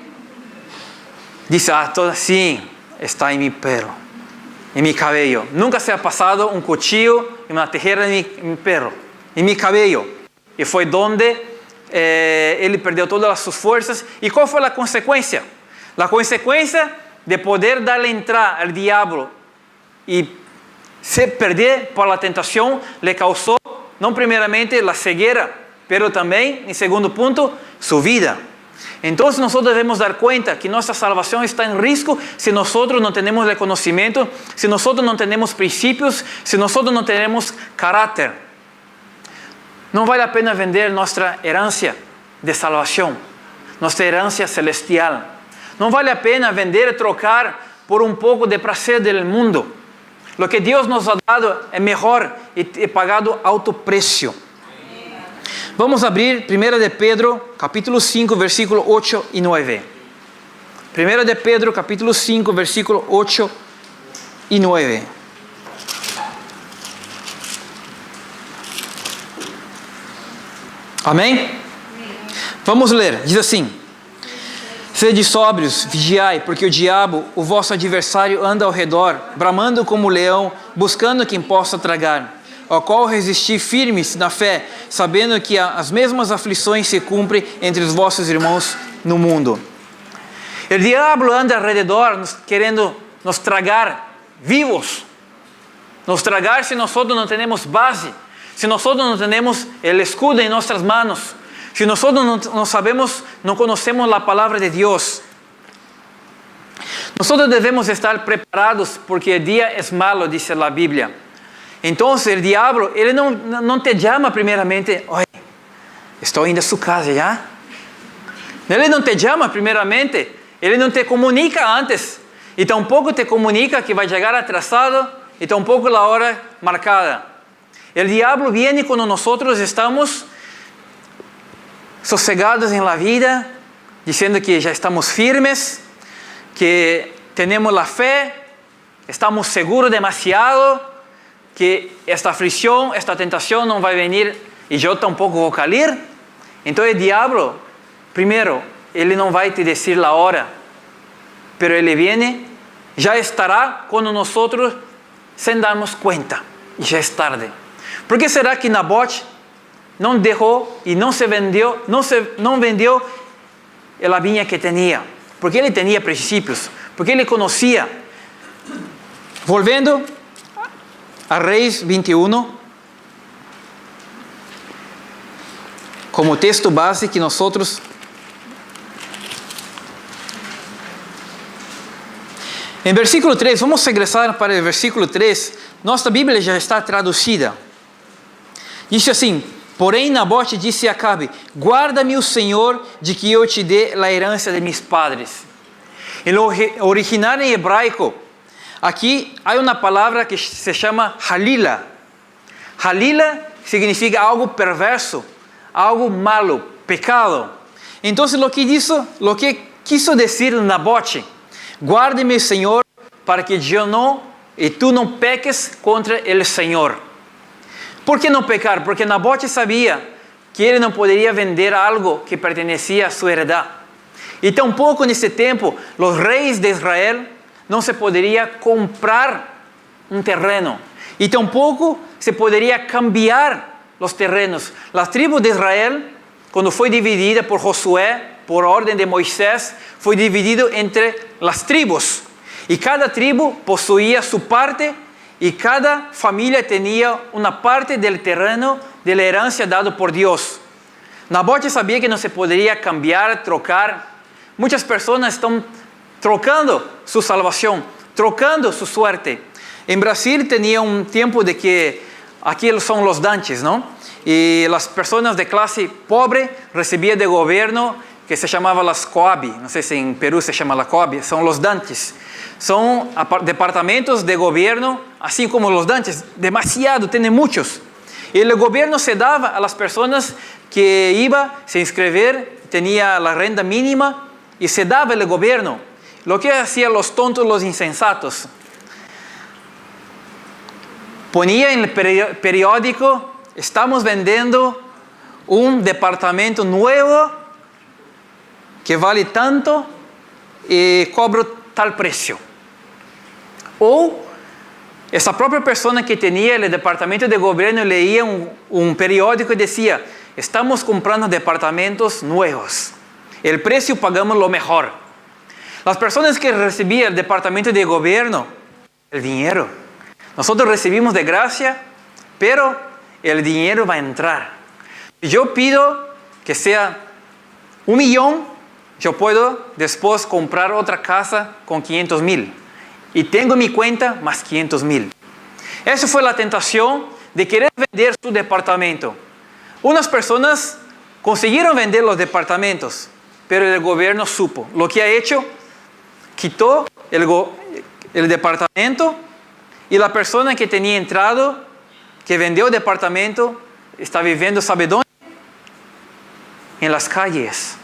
dice: todo sí, está en mi pelo, en mi cabello. Nunca se ha pasado un cuchillo y una tijera en mi pelo, en mi cabello. Y fue donde él perdió todas sus fuerzas. ¿Y cuál fue la consecuencia? La consecuencia de poder darle entrada al diablo y se perder por la tentación le causó no primeramente la ceguera, pero también, en segundo punto, su vida. Entonces nosotros debemos dar cuenta que nuestra salvación está en riesgo si nosotros no tenemos el conocimiento, si nosotros no tenemos principios, si nosotros no tenemos carácter. No vale la pena vender nuestra herencia de salvación, nuestra herencia celestial. No vale la pena vender y trocar por un poco de placer del mundo. Lo que Dios nos ha dado es mejor y pagado alto precio. Vamos a abrir 1 de Pedro, capítulo 5, versículo 8 y 9. 1 de Pedro, capítulo 5, versículo 8 y 9. Amém? Vamos ler, diz assim: sede sóbrios, vigiai, porque o diabo, o vosso adversário, anda ao redor, bramando como leão, buscando quem possa tragar, ao qual resistir firmes na fé, sabendo que as mesmas aflições se cumprem entre os vossos irmãos no mundo. O diabo anda ao redor querendo nos tragar vivos, nos tragar se nós não temos base, se nós não temos o escudo em nossas manos, si nosotros no sabemos, no conocemos la palabra de Dios. Nosotros debemos estar preparados porque el día es malo, dice la Biblia. Entonces el diablo, él no te llama primeramente: oye, estoy indo a su casa ya. Él no te llama primeramente, él no te comunica antes. Y tampoco te comunica que va a llegar atrasado y tampoco la hora marcada. El diablo viene cuando nosotros estamos sosegados en la vida, diciendo que ya estamos firmes, que tenemos la fe, estamos seguros demasiado, que esta aflicción, esta tentación no va a venir e eu tampouco vou cair. Então o diabo, primeiro, ele não vai te dizer a hora, pero ele vem, já estará quando nós sem darmos conta, e já é tarde. Por que será que Nabote não deixou e não vendeu a vinha que tinha? Porque ele tinha princípios, porque ele conhecia. Volvendo a Reis 21, como texto base que nós em versículo 3, vamos regressar para o versículo 3, nossa Bíblia já está traduzida. Diz assim: porém Nabote disse a Acabe: guarda-me o Senhor de que eu te dê a herança de meus padres. No original em hebraico, aqui há uma palavra que se chama halila. Halila significa algo perverso, algo malo, pecado. Então, o que quiso dizer Nabote: guarde-me, Senhor, para que eu não e tu não peques contra o Senhor. Por que não pecar? Porque Nabote sabia que ele não poderia vender algo que pertencia à sua herança. E tampouco nesse tempo, os reis de Israel não se poderia comprar um terreno. E tampouco se poderia cambiar os terrenos. A tribo de Israel, quando foi dividida por Josué, por ordem de Moisés, foi dividido entre as tribos. E cada tribo possuía sua parte e cada família tinha uma parte do terreno de la herança dado por Deus. Nabote sabia que não se poderia cambiar, trocar. Muitas pessoas estão trocando sua salvação, trocando sua suerte. Em Brasil tinha um tempo de que aqui são os dantes, não? E as pessoas de classe pobre recebiam do governo que se chamava las Coab, não sei se em Peru se chama la Coab, são os dantes. São departamentos de governo, assim como os dantes, demasiado, tem muitos. E o governo se dava às pessoas que iam se inscrever, tinha a renda mínima, e se dava o governo. Lo que hacían los tontos, los insensatos. Ponía en el periódico: estamos vendiendo un departamento nuevo que vale tanto y cobro tal precio. Ou essa própria pessoa que tinha o departamento de governo leía um periódico e dizia: estamos comprando departamentos nuevos. El precio pagamos lo mejor. Las personas que recibían el departamento de gobierno, el dinero. Nosotros recibimos de gracia, pero el dinero va a entrar. Si yo pido que sea 1 millón, yo puedo después comprar otra casa con 500,000. Y tengo en mi cuenta más 500,000. Esa fue la tentación de querer vender su departamento. Unas personas consiguieron vender los departamentos, pero el gobierno supo. Lo que ha hecho, quitó el departamento y la persona que tenía entrado, que vendió el departamento, está viviendo, ¿sabe dónde? En las calles.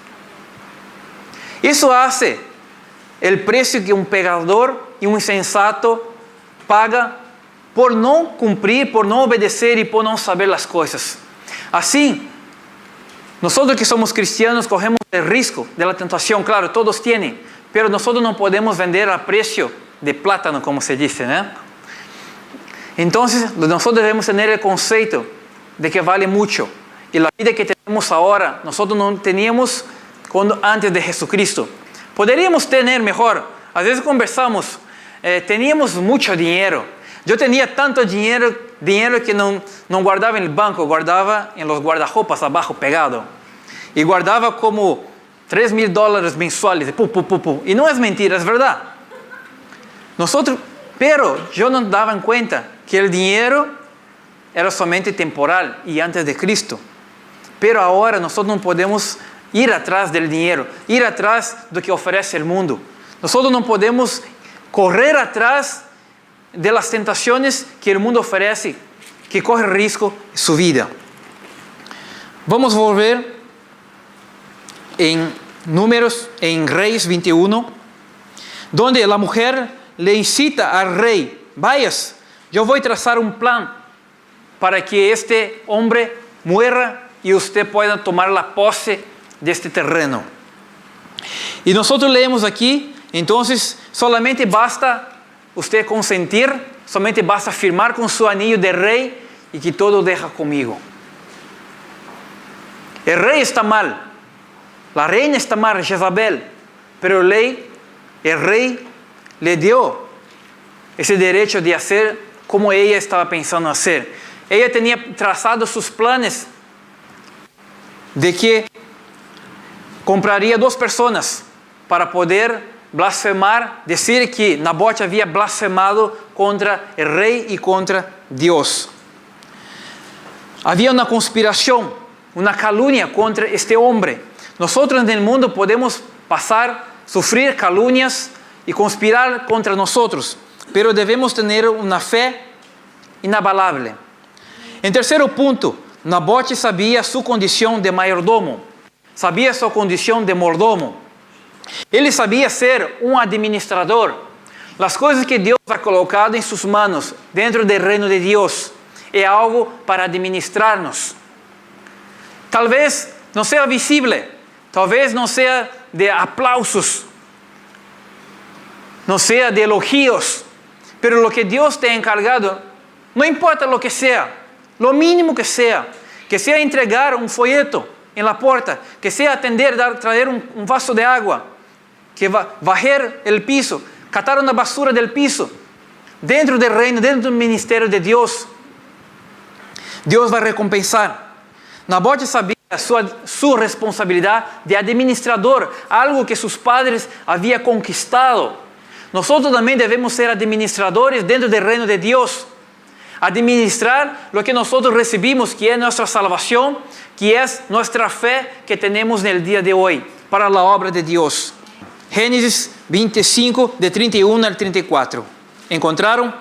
Eso hace el precio que un pecador y un insensato paga por no cumplir, por no obedecer y por no saber las cosas. Así, nosotros que somos cristianos corremos el riesgo de la tentación, claro, todos tienen, pero nosotros no podemos vender a precio de plátano, como se dice, ¿no? Entonces, nosotros debemos tener el concepto de que vale mucho. Y la vida que tenemos ahora, nosotros no teníamos antes de Jesucristo. Podríamos tener mejor. A veces conversamos, teníamos mucho dinero. Yo tenía tanto dinero que no guardaba en el banco, guardaba en los guardarropas abajo pegado. Y guardaba como $3,000 mensuales. Y no es mentira, es verdad. Pero yo no daba en cuenta que el dinero era solamente temporal y antes de Cristo. Pero ahora nosotros no podemos ir atrás del dinero, ir atrás de lo que ofrece el mundo. Nosotros no podemos correr atrás de las tentaciones que el mundo ofrece, que corre riesgo en su vida. Vamos a volver en Números, en Reyes 21, donde la mujer le incita al rey: vayas, yo voy a trazar un plan para que este hombre muera y usted pueda tomar la pose de este terreno. Y nosotros leemos aquí, entonces solamente basta usted consentir, solamente basta firmar con su anillo de rey y que todo deja conmigo. El rey está mal, la reina está mal, Jezabel, pero el rey le dio ese derecho de hacer como ella estaba pensando hacer. Ella tenía trazado sus planes de que compraría 2 personas para poder blasfemar, decir que Nabote había blasfemado contra el rey y contra Dios. Había una conspiración, una calumnia contra este hombre. Nosotros en el mundo podemos sufrir calumnias y conspirar contra nosotros, pero debemos tener una fe inabalable. En tercer punto, Nabote sabía su condición de mayordomo, sabía su condición de mordomo. Ele sabia ser um administrador. As coisas que Deus ha colocado em suas manos, dentro do reino de Deus, é algo para administrar-nos. Talvez não seja visível, talvez não seja de aplausos, não seja de elogios, pero lo que Deus te ha encargado, não importa lo que seja, lo mínimo que seja entregar um folheto em la porta, que seja atender, trazer um vaso de água, que varrer el piso, catar una basura del piso, dentro del reino, dentro del ministerio de Dios, Dios va a recompensar. Nabote sabía su responsabilidad de administrador, algo que sus padres habían conquistado. Nosotros también debemos ser administradores dentro del reino de Dios. Administrar lo que nosotros recibimos, que es nuestra salvación, que es nuestra fe que tenemos en el día de hoy, para la obra de Dios. Gênesis 25, de 31 al 34. Encontraram?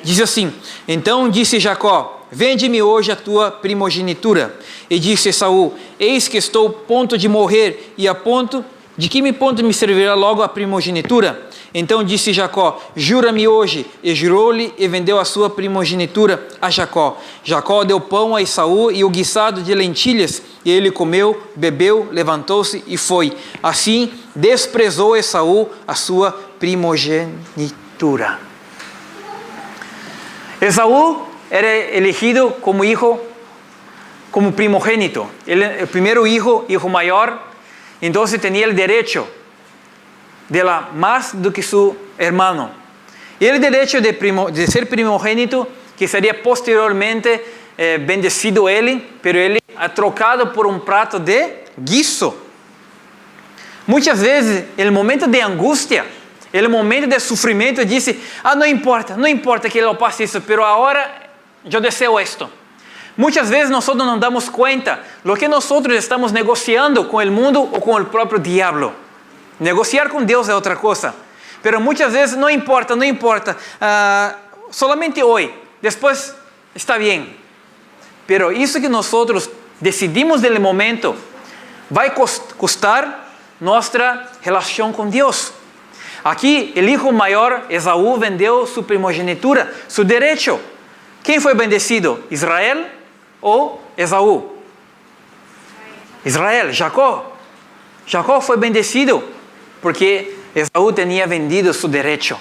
Diz assim: Então disse Jacó: Vende-me hoje a tua primogenitura. E disse Esaú: Eis que estou a ponto de morrer, e a ponto de que me servirá logo a primogenitura? Então disse Jacó: Jura-me hoje. E jurou-lhe e vendeu a sua primogenitura a Jacó. Jacó deu pão a Esaú e o guisado de lentilhas, e ele comeu, bebeu, levantou-se e foi. Assim desprezou Esaú a sua primogenitura. Esaú era elegido como hijo, como primogénito. El primeiro hijo maior, entonces tenía el derecho de más do que su hermano. Y el derecho de ser primogénito, que sería posteriormente bendecido él, pero él ha trocado por un prato de guiso. Muitas vezes, el momento de angústia, el momento de sufrimiento, dice: no importa que ele passe isso, pero ahora yo deseo esto. Muitas vezes nosotros nos damos cuenta lo que nosotros estamos negociando con el mundo o con el propio diablo. Negociar con Dios es otra cosa, pero muchas veces no importa, solamente hoy, después está bien. Pero eso que nosotros decidimos del momento va a costar nuestra relación con Dios. Aquí el hijo mayor, Esaú, vendió su primogenitura, su derecho. ¿Quién fue bendecido? ¿Israel o Esaú? Israel, Jacob. Jacob fue bendecido porque Esaú tenía vendido su derecho.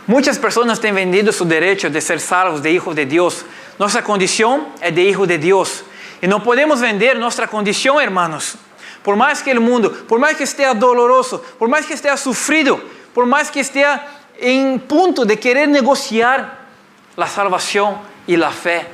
Muchas personas tienen vendido su derecho de ser salvos, de hijos de Dios. Nuestra condición es de hijo de Dios. Y no podemos vender nuestra condición, hermanos. Por más que el mundo, por más que esté doloroso, por más que esté sufrido, por más que esté en punto de querer negociar la salvación y la fe,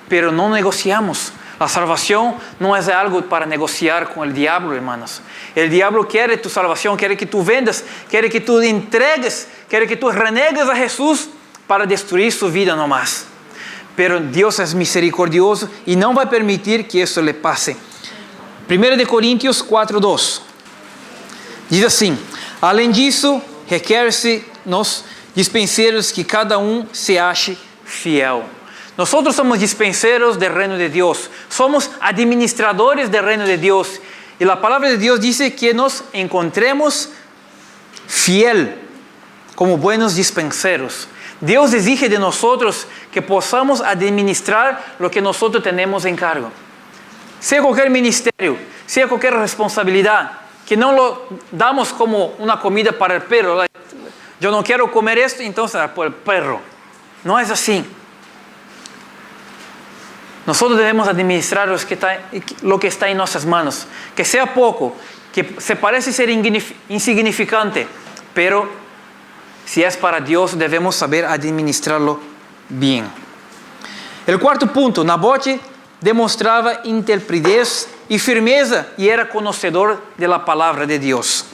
pero no negociamos. La salvación no es algo para negociar con el diablo, hermanos. El diablo quiere tu salvación, quiere que tú vendas, quiere que tú entregues, quiere que tú renegues a Jesús para destruir su vida nomás. Pero Dios es misericordioso y no va a permitir que eso le pase. 1 Coríntios 4:2 diz assim: Além disso, requer-se nos dispenseiros que cada se ache fiel. Nosotros somos dispenseiros del reino de Dios, somos administradores del reino de Dios. Y la palabra de Dios dice que nos encontremos fiel como buenos dispenseros. Dios exige de nosotros que podamos administrar lo que nosotros tenemos en cargo. Sea cualquier ministerio, sea cualquier responsabilidad, que no lo damos como una comida para el perro. Yo no quiero comer esto, entonces por el perro. No es así. Nosotros debemos administrar lo que está en nuestras manos. Que sea poco, que se parece ser insignificante, pero si es para Dios, debemos saber administrarlo bien. El cuarto punto, Nabote demostraba intrepidez y firmeza y era conocedor de la palabra de Dios.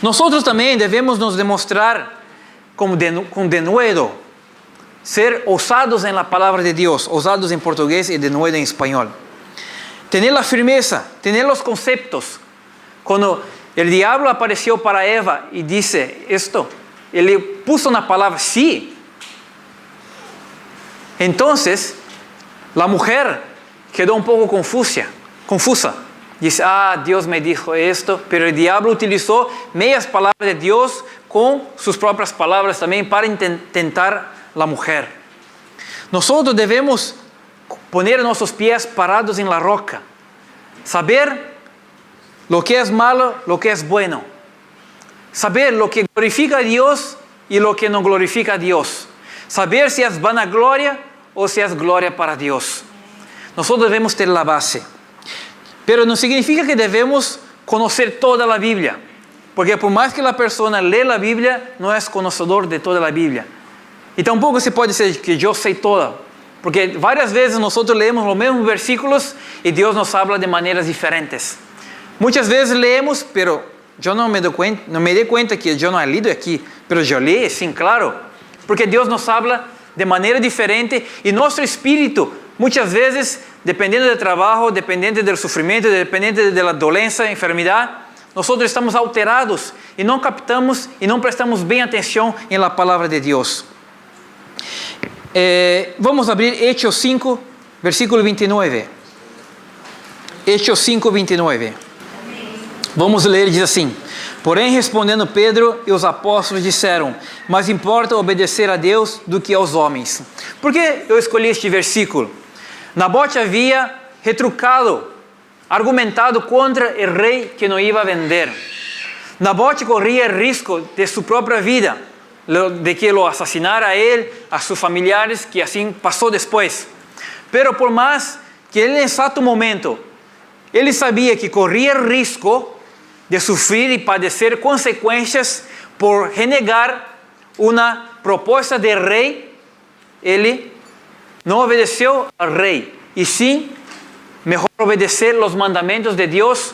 Nosotros también debemos nos demostrar con denuedo, ser osados en la palabra de Dios, osados en portugués y denuedo en español. Tener la firmeza, tener los conceptos. Cuando el diablo apareció para Eva y dice esto, él le puso una palabra sí. Entonces, la mujer quedó un poco confusa. Dice, Dios me dijo esto, pero el diablo utilizó medias palabras de Dios con sus propias palabras también para tentar la mujer. Nosotros debemos poner nuestros pies parados en la roca, saber lo que es malo, lo que es bueno, saber lo que glorifica a Dios y lo que no glorifica a Dios, saber si es vanagloria o si es gloria para Dios. Nosotros debemos tener la base, pero no significa que debemos conocer toda la Biblia, porque por más que la persona lee la Biblia, no es conocedor de toda la Biblia. Y tampoco se puede decir que yo sé toda, porque varias veces nosotros leemos los mismos versículos y Dios nos habla de maneras diferentes. Muchas veces leemos, pero yo no me doy cuenta que yo no he leído aquí, pero yo leí, sí, claro, porque Dios nos habla de manera diferente y nuestro espíritu muchas veces, dependiendo del trabajo, dependiendo del sufrimiento, dependiendo de la dolencia, enfermedad, nosotros estamos alterados y no captamos y no prestamos bien atención en la palabra de Dios. Vamos a abrir Hechos 5, versículo 29. Hechos 5, 29. Vamos ler, diz assim: Porém, respondendo Pedro e os apóstolos disseram: mais importa obedecer a Deus do que aos homens. Por que eu escolhi este versículo? Nabote havia retrucado, argumentado contra o rei que não ia vender. Nabote corria o risco de sua própria vida, de que lo assassinara a ele, a seus familiares, que assim passou depois. Pero por mais que ele, em exato momento, ele sabia que corria o risco de sofrer e padecer consequências por renegar uma proposta de rei, ele não obedeceu ao rei, e sim, melhor obedecer os mandamentos de Deus,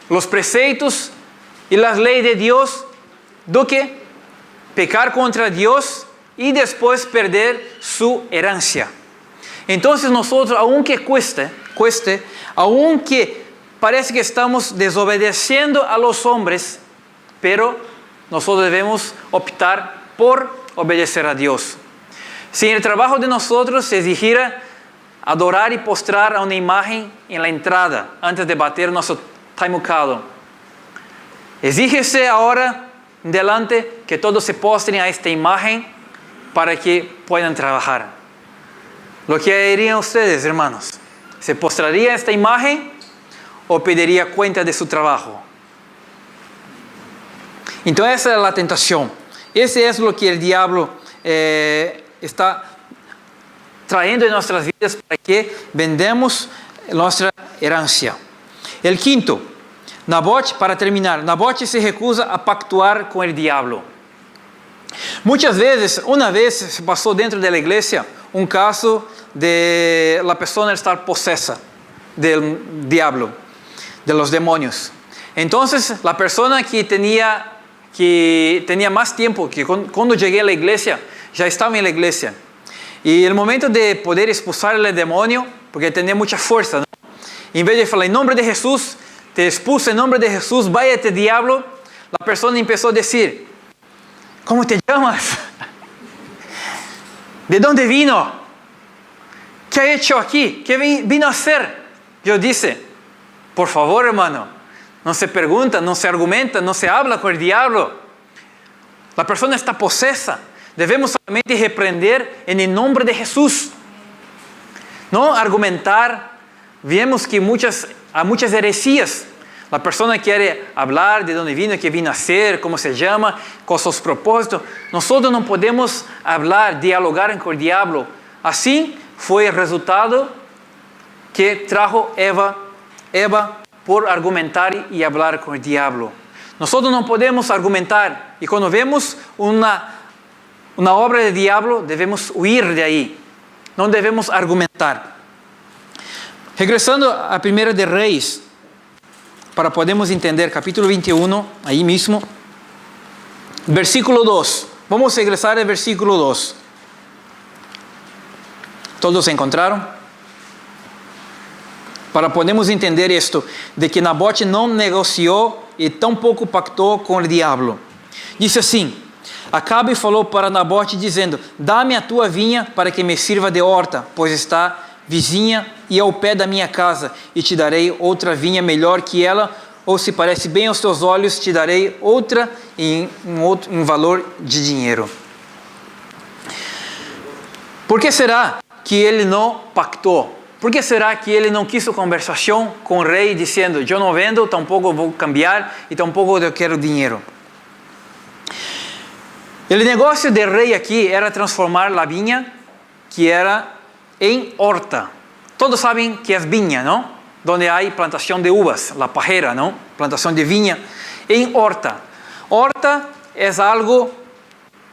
os preceitos e as leis de Deus, do que pecar contra Deus e depois perder sua herança. Então, nós, aunque cueste, aunque parece que estamos desobedeciendo a los hombres, pero nosotros debemos optar por obedecer a Dios. Si en el trabajo de nosotros se exigiera adorar y postrar a una imagen en la entrada antes de bater nuestro taimukado, exígese ahora en adelante que todos se postren a esta imagen para que puedan trabajar. Lo que harían ustedes, hermanos, ¿se postraría a esta imagen o pediría cuenta de su trabajo? Entonces esa es la tentación. Ese es lo que el diablo está trayendo en nuestras vidas para que vendamos nuestra herencia. El quinto, Nabote, para terminar, Nabote se recusa a pactuar con el diablo. Muchas veces, una vez se pasó dentro de la iglesia un caso de la persona estar posesa del diablo, de los demonios. Entonces, la persona que tenía más tiempo, que cuando llegué a la iglesia, ya estaba en la iglesia. Y el momento de poder expulsar el demonio, porque tenía mucha fuerza, ¿no? En vez de falar, en nombre de Jesús, te expulso en nombre de Jesús, váyate diablo, la persona empezó a decir, ¿cómo te llamas? ¿De dónde vino? ¿Qué ha hecho aquí? ¿Qué vino a hacer? Yo dije, por favor, hermano, no se pregunta, no se argumenta, no se habla con el diablo. La persona está posesa. Debemos solamente reprender en el nombre de Jesús. No argumentar. Vemos que há muchas heresías. La persona quiere hablar de dónde vino, qué vino a hacer, cómo se llama, cuáles son sus propósitos. Nosotros no podemos hablar, dialogar con el diablo. Así fue el resultado que trajo Eva por argumentar y hablar con el diablo. Nosotros no podemos argumentar. Y cuando vemos una obra del diablo, debemos huir de ahí. No debemos argumentar. Regresando a 1 de Reis, para podermos entender, capítulo 21, ahí mismo, versículo 2. Vamos a regresar al versículo 2. ¿Todos encontraron? Para podermos entender esto, de que Nabote não negociou e tampouco pactou com o diabo. Disse assim: Acabe falou para Nabote, dizendo: Dá-me a tua vinha para que me sirva de horta, pois está vizinha e ao pé da minha casa, e te darei outra vinha melhor que ela, ou se parece bem aos teus olhos, te darei outra em valor de dinheiro. Por que será que ele não pactou? Por que será que ele não quis conversação com o rei, dizendo: Eu não vendo, tampouco vou cambiar e tampouco eu quero dinheiro? O negócio do rei aqui era transformar a vinha, que era em horta. Todos sabem que é vinha, não? Donde há plantação de uvas, la pajera, não? Plantação de vinha em horta. Horta é algo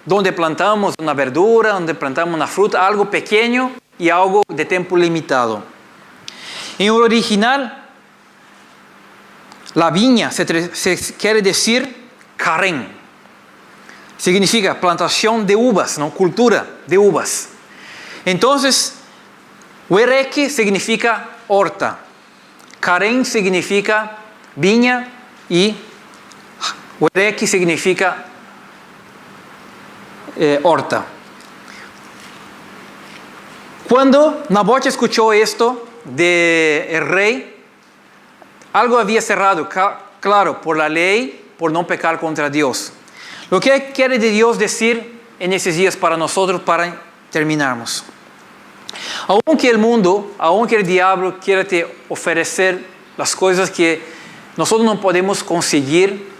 donde plantamos uma verdura, onde plantamos uma fruta, algo pequeno e algo de tempo limitado. Em original, la viña se quer dizer carém. Significa plantação de uvas, não? Cultura de uvas. Então, huereque significa horta. Carém significa viña e huereque significa horta. Quando Nabote escuchou esto del rei, algo havia cerrado, claro, por la ley, por não pecar contra Deus. O que quer Deus dizer nesses dias para nós, para terminarmos? Aunque o mundo, aunque o diabo quiera te oferecer as coisas que nós não podemos conseguir,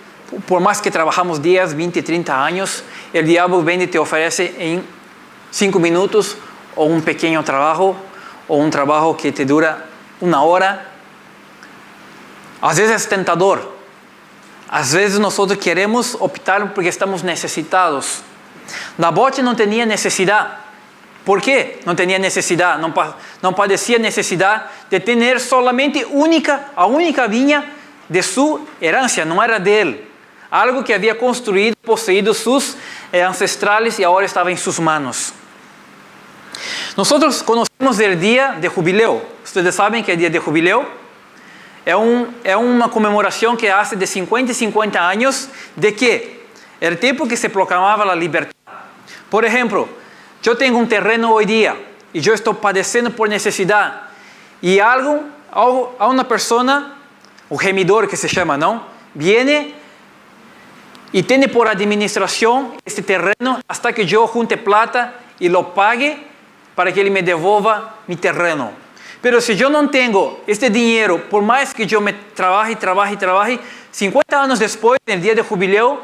por mais que trabajamos 10, 20, 30 anos, o diabo vem e te oferece em 5 minutos ou um pequeno trabalho, ou um trabalho que te dura 1 hora. Às vezes é tentador. Às vezes nós queremos optar porque estamos necessitados. Nabote não tinha necessidade. Por quê? Não tinha necessidade, não padecia necessidade de ter solamente a única vinha de sua herança, não era dele. Algo que havia construído, possuído seus ancestrais e agora estava em suas manos. Nós conhecemos o dia de jubileu. Vocês sabem que é dia de jubileu? É uma comemoração que hace de 50 e 50 anos de que era o tempo que se proclamava a liberdade. Por exemplo, eu tenho um terreno hoje dia e eu estou padecendo por necessidade e há uma pessoa, o remidor que se chama, não? Viene e tem por administração este terreno até que eu junte plata e lo pague para que ele me devolva mi terreno. Pero se eu não tenho este dinheiro, por mais que eu me trabalhe, 50 anos depois, no dia de jubileu,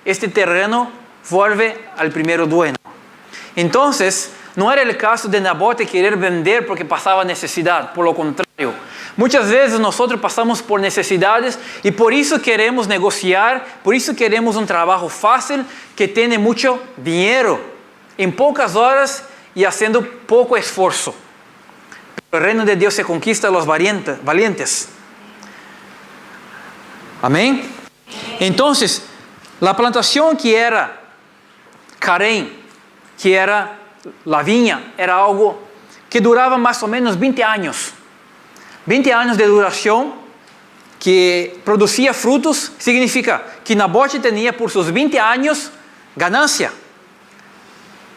este terreno vuelve al primeiro dueño. Então, não era o caso de Nabote querer vender porque passava necessidade, por lo contrário. Muitas vezes nós passamos por necessidades e por isso queremos negociar, por isso queremos um trabalho fácil que tenha muito dinheiro, em poucas horas e fazendo pouco esforço. O reino de Deus se conquista a los valientes. Amém? Então, a plantação que era carém, que era a vinha, era algo que durava mais ou menos 20 anos. 20 anos de duração, que produzia frutos, significa que Nabote tinha por seus 20 anos ganancia.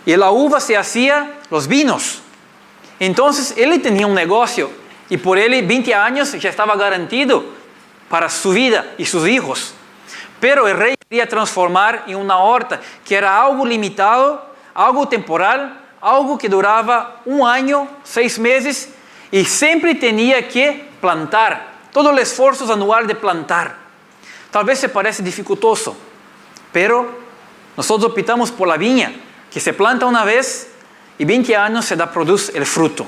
E a uva se hacía os vinos. Então, ele tinha um negócio e por ele 20 anos já estava garantido para sua vida e seus filhos. Pero o rei queria transformar em uma horta que era algo limitado, algo temporal, algo que duraba 1 año, 6 meses, y siempre tenía que plantar. Todo el esfuerzo anual de plantar. Tal vez se parece dificultoso, pero nosotros optamos por la viña, que se planta una vez y 20 años se produce el fruto.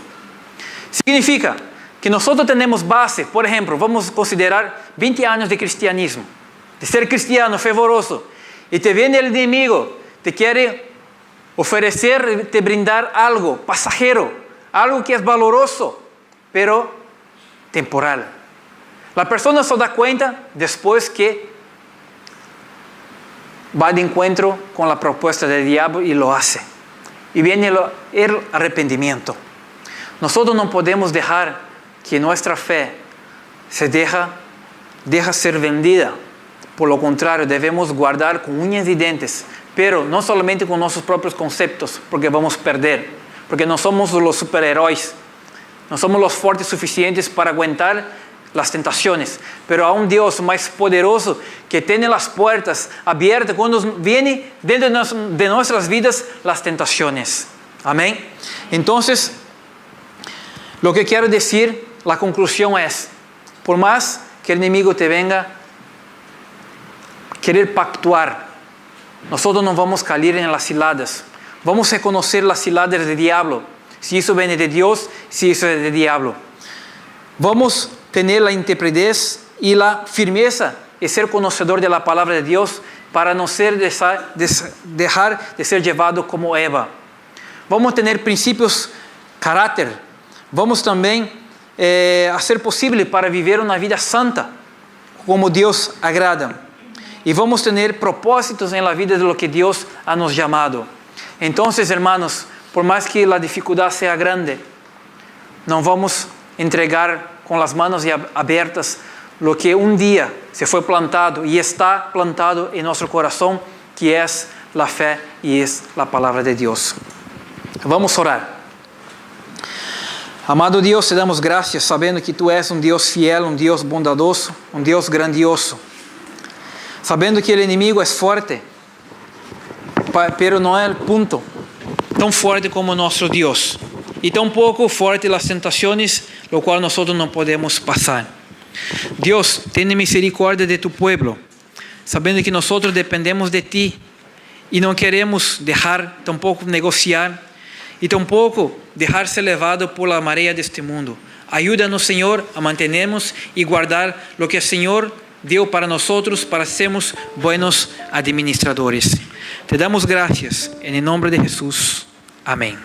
Significa que nosotros tenemos base, por ejemplo, vamos a considerar 20 años de cristianismo, de ser cristiano, fervoroso, y te viene el enemigo, te quiere ofrecer, te brindar algo pasajero, algo que es valoroso, pero temporal. La persona se da cuenta después que va de encuentro con la propuesta del diablo y lo hace. Y viene el arrepentimiento. Nosotros no podemos dejar que nuestra fe se deja ser vendida. Por lo contrario, debemos guardar con uñas y dientes, pero no solamente con nuestros propios conceptos, porque vamos a perder, porque no somos los superhéroes, no somos los fuertes suficientes para aguantar las tentaciones, pero a un Dios más poderoso que tiene las puertas abiertas cuando viene dentro de nuestras vidas las tentaciones. Amén. Entonces, lo que quiero decir, la conclusión es, por más que el enemigo te venga a querer pactuar, nosotros no vamos a caer en las ciladas. Vamos a reconocer las ciladas del diablo, si eso viene de Dios, si eso es del diablo. Vamos a tener la intrepidez y la firmeza y ser conocedor de la palabra de Dios para no dejar de ser llevado como Eva. Vamos a tener principios, carácter. Vamos también a ser posible para vivir una vida santa, como Dios agrada. Y vamos a tener propósitos en la vida de lo que Dios ha nos llamado. Entonces, hermanos, por más que la dificultad sea grande, no vamos a entregar con las manos abiertas lo que un día se fue plantado y está plantado en nuestro corazón, que es la fe y es la palabra de Dios. Vamos a orar. Amado Dios, te damos gracias sabiendo que tú eres un Dios fiel, un Dios bondadoso, un Dios grandioso. Sabiendo que el enemigo es fuerte, pero no es el punto tan fuerte como nuestro Dios. Y tampoco fuerte las tentaciones, lo cual nosotros no podemos pasar. Dios, ten misericordia de tu pueblo, sabiendo que nosotros dependemos de ti y no queremos dejar tampoco negociar y tampoco dejarse levado por la marea de este mundo. Ayúdanos, Señor, a mantenernos y guardar lo que el Señor dio para nosotros, para sermos buenos administradores. Te damos gracias en el nombre de Jesús. Amén.